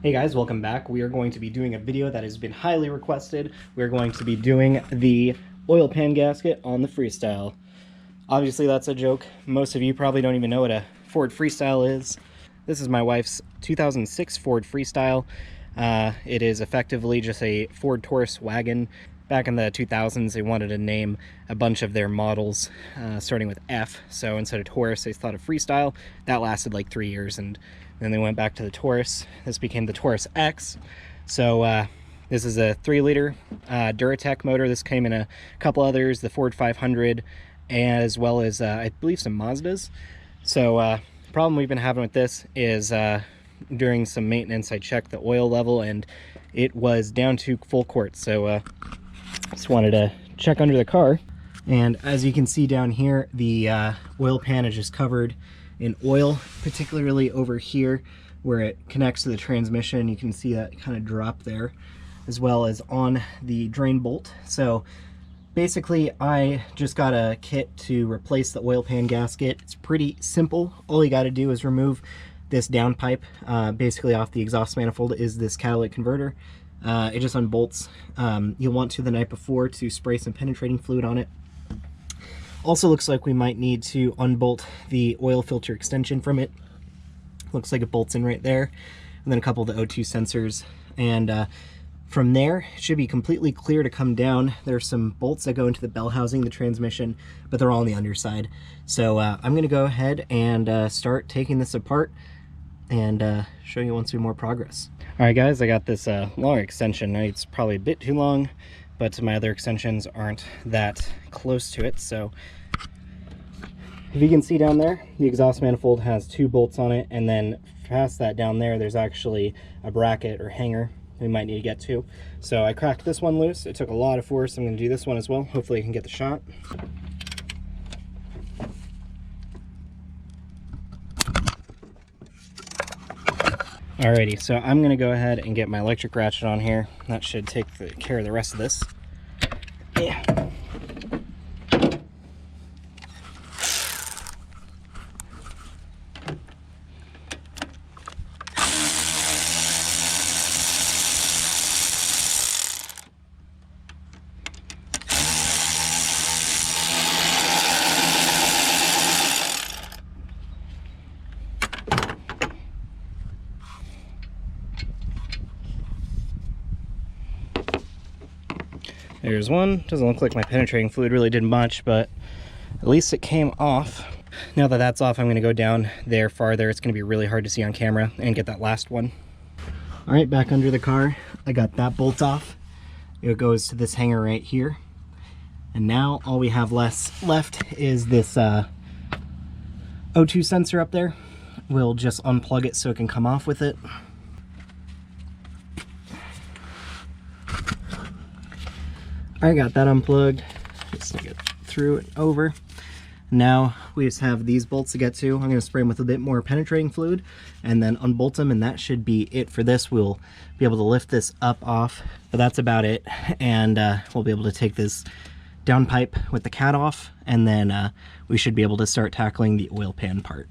Hey guys, welcome back. We are going to be doing a video that has been highly requested. We're going to be doing the oil pan gasket on the Freestyle. Obviously that's a joke. Most of you probably don't even know what a Ford Freestyle is. This is my wife's 2006 Ford Freestyle. It is effectively just a Ford Taurus wagon. Back in the 2000s, they wanted to name a bunch of their models starting with F. So instead of Taurus, they thought of Freestyle. That lasted like 3 years, and then they went back to the Taurus. This became the Taurus X. So this is a 3-liter Duratec motor. This came in a couple others, the Ford 500, as well as I believe some Mazdas. So the problem we've been having with this is during some maintenance, I checked the oil level and it was down to full quarts. So just wanted to check under the car. And as you can see down here, the oil pan is just covered in oil, particularly over here where it connects to the transmission. You can see that kind of drop there, as well as on the drain bolt. So basically I just got a kit to replace the oil pan gasket. It's pretty simple. All you got to do is remove this downpipe basically off the exhaust manifold is this catalytic converter. It just unbolts. You'll want to the night before to spray some penetrating fluid on it. Also looks like we might need to unbolt the oil filter extension from it. Looks like it bolts in right there. And then a couple of the O2 sensors. And from there, it should be completely clear to come down. There's some bolts that go into the bell housing, the transmission, but they're all on the underside. So I'm gonna go ahead and start taking this apart and show you once we have more progress. All right guys, I got this long extension. Now it's probably a bit too long, but my other extensions aren't that close to it. So if you can see down there, the exhaust manifold has 2 bolts on it, and then past that down there, there's actually a bracket or hanger we might need to get to. So I cracked this one loose. It took a lot of force. I'm gonna do this one as well. Hopefully I can get the shot. Alrighty, so I'm gonna go ahead and get my electric ratchet on here. That should take care of the rest of this. Yeah. There's one. Doesn't look like my penetrating fluid really did much, but at least it came off. Now that that's off, I'm going to go down there farther. It's going to be really hard to see on camera and get that last one. All right, back under the car. I got that bolt off. It goes to this hanger right here. And now all we have left is this O2 sensor up there. We'll just unplug it so it can come off with it. I got that unplugged, just to get through and over. Now we just have these bolts to get to. I'm going to spray them with a bit more penetrating fluid and then unbolt them, and that should be it for this. We'll be able to lift this up off, but that's about it. And we'll be able to take this downpipe with the cat off, and then we should be able to start tackling the oil pan part.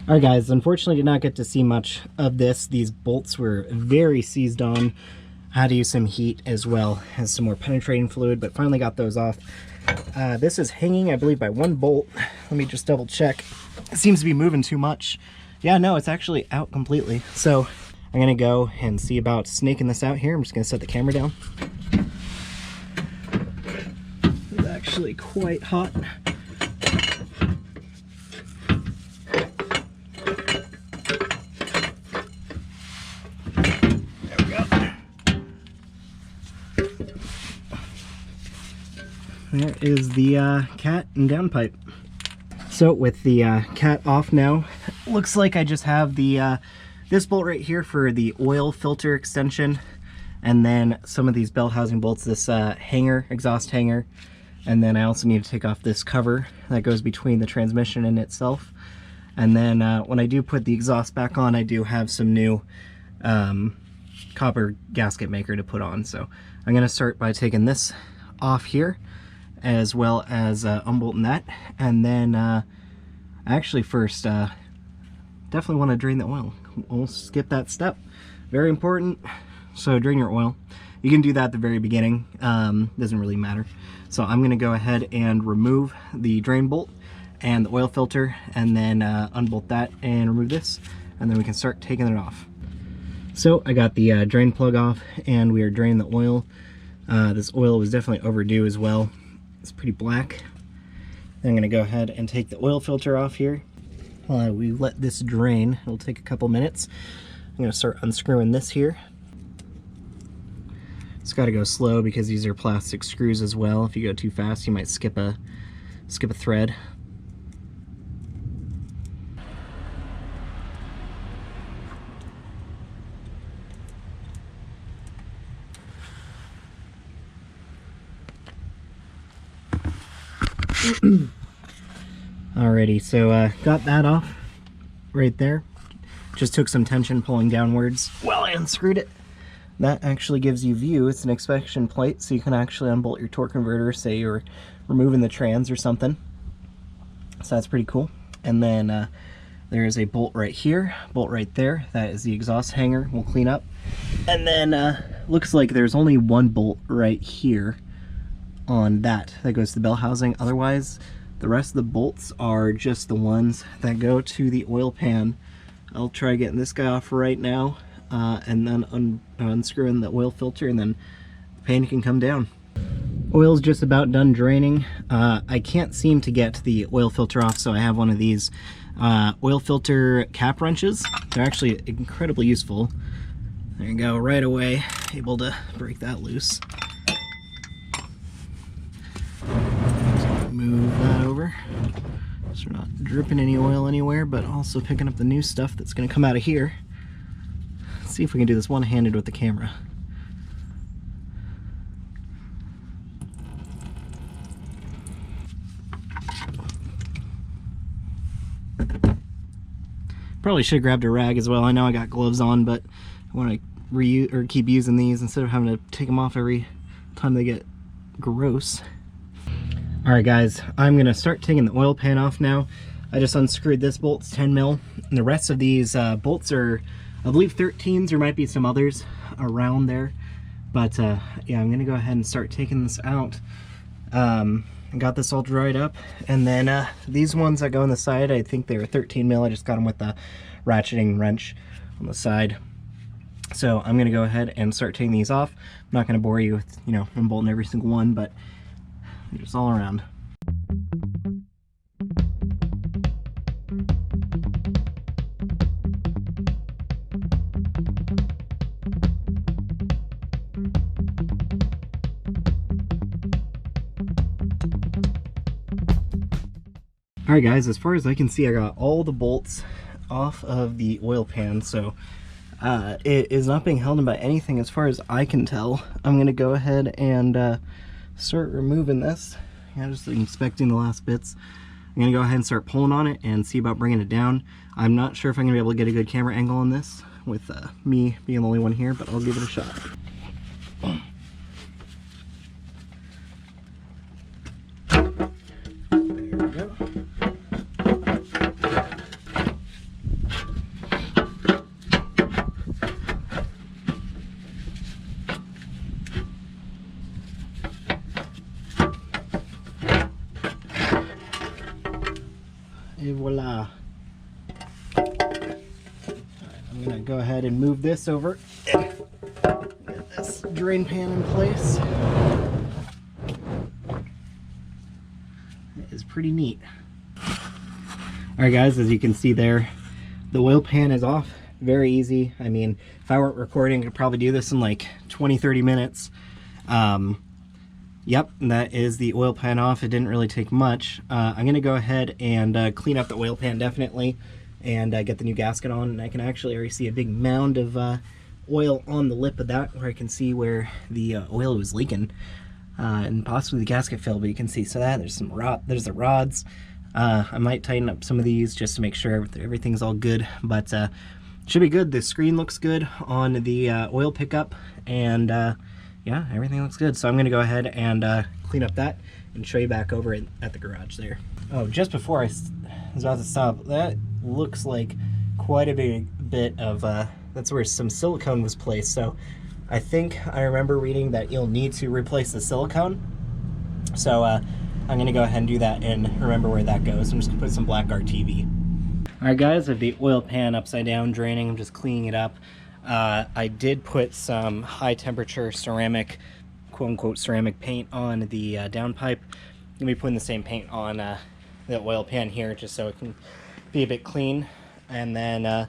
All right guys, unfortunately did not get to see much of this. These bolts were very seized on. Had to use some heat as well as some more penetrating fluid, but finally got those off. This is hanging, I believe, by 1 bolt. Let me just double check. It seems to be moving too much. Yeah, no, it's actually out completely. So I'm gonna go and see about snaking this out here. I'm just gonna set the camera down. It's actually quite hot. There is the cat and downpipe. So with the cat off now, looks like I just have the this bolt right here for the oil filter extension, and then some of these bell housing bolts, this hanger, exhaust hanger, and then I also need to take off this cover that goes between the transmission and itself. And then when I do put the exhaust back on, I do have some new copper gasket maker to put on. So I'm going to start by taking this off here, as well as unbolting that, and then actually first definitely want to drain the oil. We'll skip that step. Very important. So drain your oil. You can do that at the very beginning. Doesn't really matter. So I'm going to go ahead and remove the drain bolt and the oil filter, and then unbolt that and remove this, and then we can start taking it off. So I got the drain plug off, and we are draining the oil. This oil was definitely overdue as well. It's pretty black. Then I'm going to go ahead and take the oil filter off here. While we let this drain, it'll take a couple minutes. I'm going to start unscrewing this here. It's got to go slow because these are plastic screws as well. If you go too fast, you might skip a thread. Alrighty, so got that off right there. Just took some tension pulling downwards while I unscrewed it. That actually gives you view. It's an inspection plate, so you can actually unbolt your torque converter, say you're removing the trans or something. So that's pretty cool. And then there is a bolt right here, bolt right there. That is the exhaust hanger we'll clean up. And then looks like there's only one bolt right here on that goes to the bell housing. Otherwise, the rest of the bolts are just the ones that go to the oil pan. I'll try getting this guy off right now, and then unscrewing the oil filter, and then the pan can come down. Oil's just about done draining. I can't seem to get the oil filter off, so I have one of these oil filter cap wrenches. They're actually incredibly useful. There you go, right away, able to break that loose. Move that over so we're not dripping any oil anywhere, but also picking up the new stuff that's going to come out of here. Let's see if we can do this one-handed with the camera. Probably should have grabbed a rag as well. I know I got gloves on, but I want to reuse or keep using these instead of having to take them off every time they get gross. Alright guys, I'm going to start taking the oil pan off now. I just unscrewed this bolt, it's 10 mil, and the rest of these bolts are, I believe 13s, there might be some others around there. But yeah, I'm going to go ahead and start taking this out. I got this all dried up, and then these ones that go on the side, I think they were 13 mil. I just got them with the ratcheting wrench on the side. So I'm going to go ahead and start taking these off. I'm not going to bore you with, unbolting every single one, but just all around. Alright guys, as far as I can see, I got all the bolts off of the oil pan, so it is not being held in by anything as far as I can tell. I'm going to go ahead and start removing this. Just inspecting the last bits. I'm going to go ahead and start pulling on it and see about bringing it down. I'm not sure if I'm going to be able to get a good camera angle on this with me being the only one here, but I'll give it a shot. There we go. Et voila. Right, I'm gonna go ahead and move this over and get this drain pan in place. It is pretty neat. Alright guys, as you can see there, the oil pan is off. Very easy. I mean, if I weren't recording, I could probably do this in like 20-30 minutes. Yep, that is the oil pan off. It didn't really take much. I'm going to go ahead and clean up the oil pan definitely and get the new gasket on. And I can actually already see a big mound of oil on the lip of that where I can see where the oil was leaking and possibly the gasket failed, but you can see so that there's some there's the rods. I might tighten up some of these just to make sure everything's all good, but should be good. The screen looks good on the oil pickup, and yeah, everything looks good. So I'm gonna go ahead and clean up that and show you back over at the garage there. Oh, just before I was about to stop, that looks like quite a big bit of that's where some silicone was placed. So I think I remember reading that you'll need to replace the silicone. So I'm gonna go ahead and do that and remember where that goes. I'm just gonna put some black RTV. All right guys, I have the oil pan upside down draining. I'm just cleaning it up. I did put some high temperature ceramic, quote unquote ceramic paint on the downpipe. I'm gonna be putting the same paint on the oil pan here just so it can be a bit clean. And then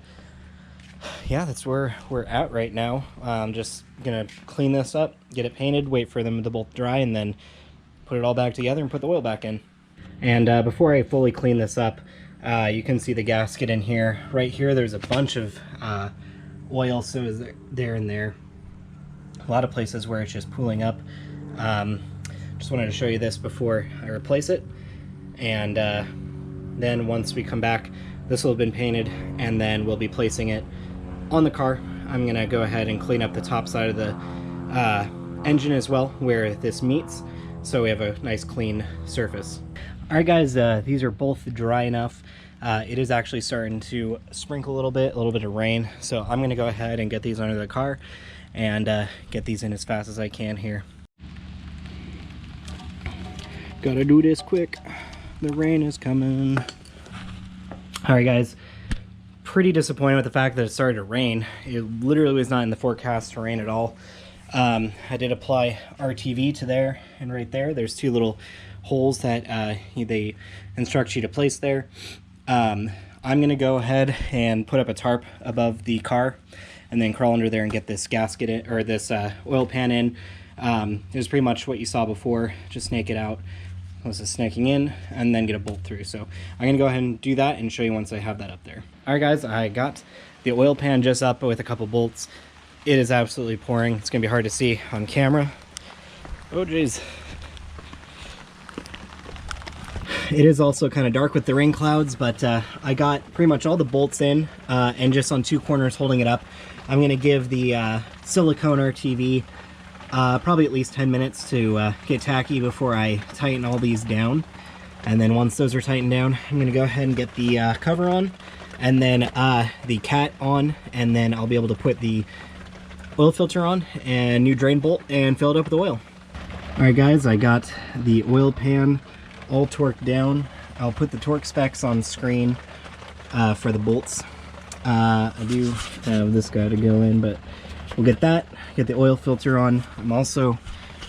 yeah, that's where we're at right now. I'm just gonna clean this up, get it painted, wait for them to both dry, and then put it all back together and put the oil back in. And before I fully clean this up, you can see the gasket in here. Right here, there's a bunch of oil, so is there and there. A lot of places where it's just pooling up. Just wanted to show you this before I replace it. And then once we come back, this will have been painted, and then we'll be placing it on the car. I'm gonna go ahead and clean up the top side of the engine as well, where this meets, so we have a nice clean surface. All right guys, these are both dry enough. It is actually starting to sprinkle a little bit of rain, so I'm gonna go ahead and get these under the car and get these in as fast as I can here. Gotta do this quick, the rain is coming. All right guys, pretty disappointed with the fact that it started to rain. It literally was not in the forecast to rain at all. I did apply RTV to there and right there. There's two little holes that they instruct you to place there. I'm gonna go ahead and put up a tarp above the car and then crawl under there and get this gasket in, or this oil pan in. It was pretty much what you saw before, just snake it out. This is snaking in and then get a bolt through. So I'm gonna go ahead and do that and show you once I have that up there. All right guys, I got the oil pan just up with a couple bolts. It is absolutely pouring. It's gonna be hard to see on camera. Oh geez. It is also kind of dark with the rain clouds, but I got pretty much all the bolts in and just on two corners holding it up. I'm gonna give the silicone RTV probably at least 10 minutes to get tacky before I tighten all these down. And then once those are tightened down, I'm gonna go ahead and get the cover on, and then the cat on, and then I'll be able to put the oil filter on and new drain bolt and fill it up with oil. All right guys, I got the oil pan all torqued down. I'll put the torque specs on screen for the bolts. I do have this guy to go in, but we'll get that, get the oil filter on. I'm also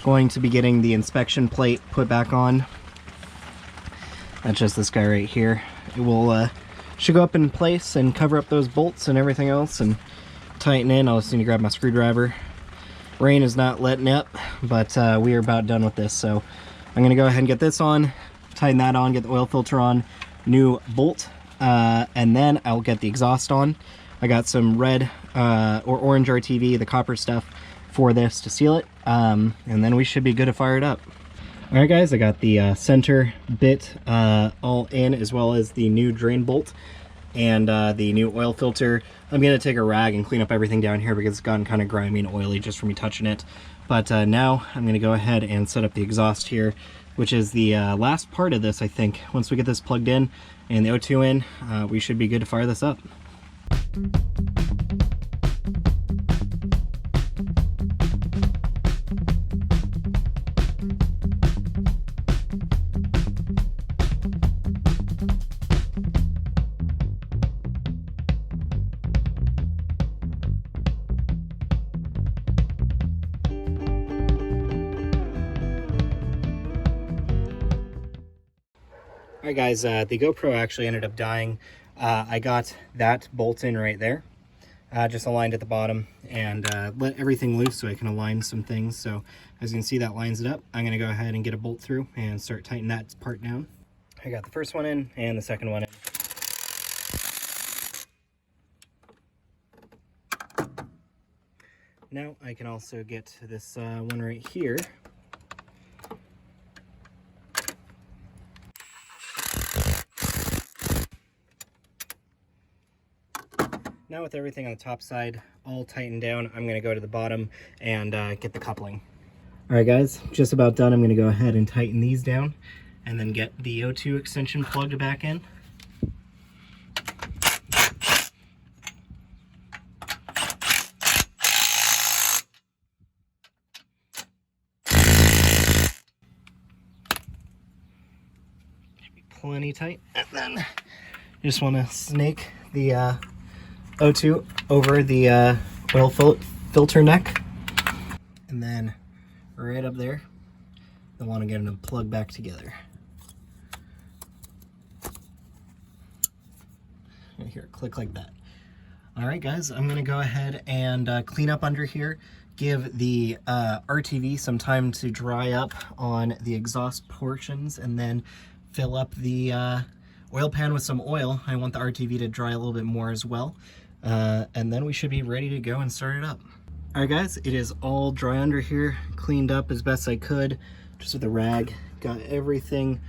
going to be getting the inspection plate put back on. That's just this guy right here. It will should go up in place and cover up those bolts and everything else and tighten in. I'll just need to grab my screwdriver. Rain is not letting up, but we are about done with this. So I'm gonna go ahead and get this on, tighten that on, get the oil filter on, new bolt, and then I'll get the exhaust on. I got some red or orange RTV, the copper stuff, for this to seal it, and then we should be good to fire it up. All right guys, I got the center bit all in, as well as the new drain bolt and the new oil filter. I'm gonna take a rag and clean up everything down here because it's gotten kind of grimy and oily just from me touching it. But now I'm gonna go ahead and set up the exhaust here, which is the last part of this, I think. Once we get this plugged in and the O2 in, we should be good to fire this up. Alright guys, the GoPro actually ended up dying. I got that bolt in right there, just aligned at the bottom, and let everything loose so I can align some things. So as you can see, that lines it up. I'm going to go ahead and get a bolt through and start tightening that part down. I got the first one in and the second one in. Now I can also get this one right here. Now with everything on the top side all tightened down, I'm going to go to the bottom and get the coupling. Alright guys, just about done. I'm going to go ahead and tighten these down and then get the O2 extension plugged back in. plenty tight. And then you just want to snake the O2 over the oil filter neck. And then right up there, you'll want to get them to plug back together. And here, click like that. All right, guys, I'm gonna go ahead and clean up under here, give the RTV some time to dry up on the exhaust portions, and then fill up the oil pan with some oil. I want the RTV to dry a little bit more as well. And then we should be ready to go and start it up. All right, guys, it is all dry under here, cleaned up as best I could, just with a rag. Got everything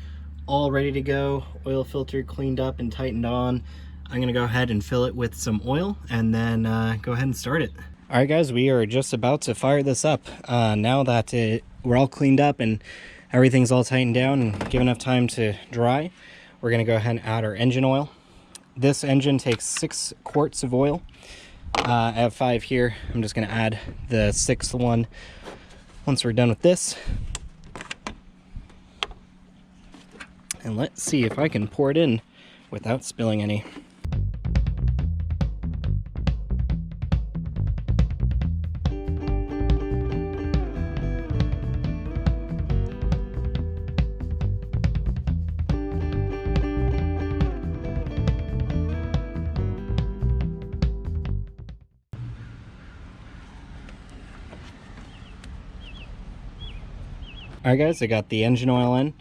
all ready to go. Oil filter cleaned up and tightened on. I'm gonna go ahead and fill it with some oil and then go ahead and start it. All right, guys, we are just about to fire this up. Now that we're all cleaned up and everything's all tightened down and give enough time to dry, we're gonna go ahead and add our engine oil. This engine takes 6 quarts of oil. I have 5 here. I'm just gonna add the 6th one once we're done with this. And let's see if I can pour it in without spilling any. Alright, guys, I got the engine oil in.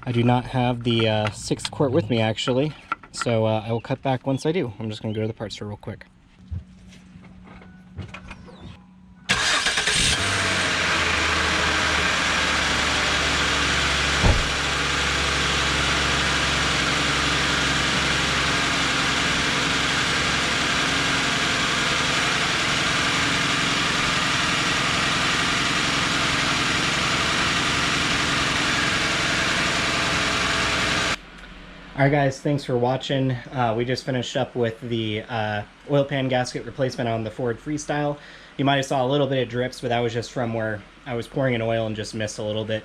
I do not have the 6th quart with me, actually, so I will cut back once I do. I'm just going to go to the parts store real quick. Alright, guys, thanks for watching. We just finished up with the oil pan gasket replacement on the Ford Freestyle. You might have saw a little bit of drips, but that was just from where I was pouring in oil and just missed a little bit.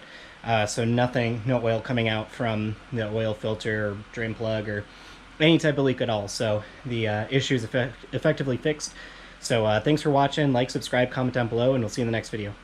So no oil coming out from the oil filter or drain plug or any type of leak at all. So the issue is effectively fixed. So thanks for watching. Like, subscribe, comment down below, and we'll see you in the next video.